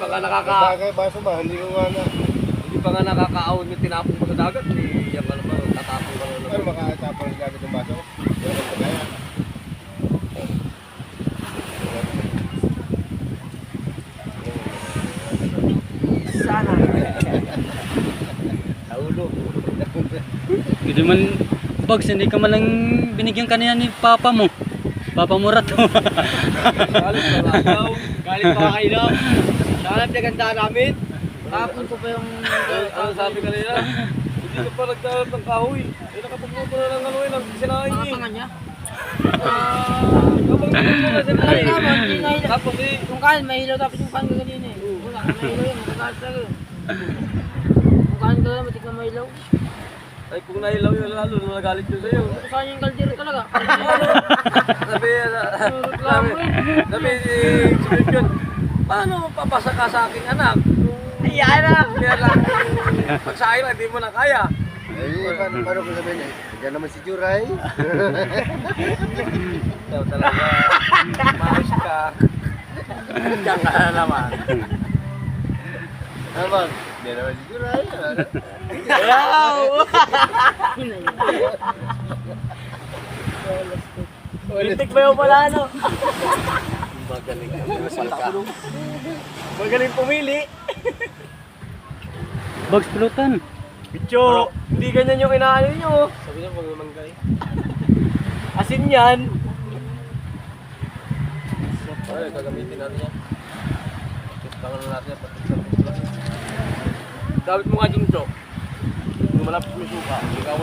pa nga Bagay, baso ba? Hindi ko nga na. hindi pa nga nakakaawin yung tinapong mo sa dagat. Yan ka naman, tatapong ka na Ano naman. makakatapon ng dagat ng baso? Wala kang kagaya. Sana. Sa ulo. Hindi man, Bags, hindi ka man lang binigyan kanina ni Papa mo. Papa mo rato. Galit pa nga daw. Galit pa kayo daw. Sana pinagandaan namin. Kapon ko pa yung... Ano sabi kanina? Hindi ka pa nagdalap ng kahoy. Eh nakapagluto na ng ano eh, ng sinain Mga eh. panga niya. Kapag nagluto na sinain. Tama, hindi na hilaw. Tapos eh, Yung kain, may hilaw dapat yung kain ka kanina eh. Wala, may hilaw yun, magkakalit talaga yun. Yung kain ka lang, matik na may hilaw. ay kung nahilaw yun lalo, nagalit yun sa'yo. Saan yung kaldero talaga? Sabi si Sumipyon, paano papasa ka sa aking anak? Ayan na! Kaya lang, pag sa akin, hindi mo na kaya. Ay, paano ko sabihin eh? Diyan naman si Juray. Ikaw talaga, maayos ka. Diyan ka na naman. Ano ba? Diyan naman si Juray. Lintik ba yung pala ano? Magaling ka. Magaling pumili. Bags, pulutan. Bicho, hindi ganyan yung inaano nyo. Sabi niya, pag manggay. Asin yan. Ay, gagamitin natin yan. Tangan na natin yan. Dapat mo nga dyan, Cho. Yung malapit mo suka. Ikaw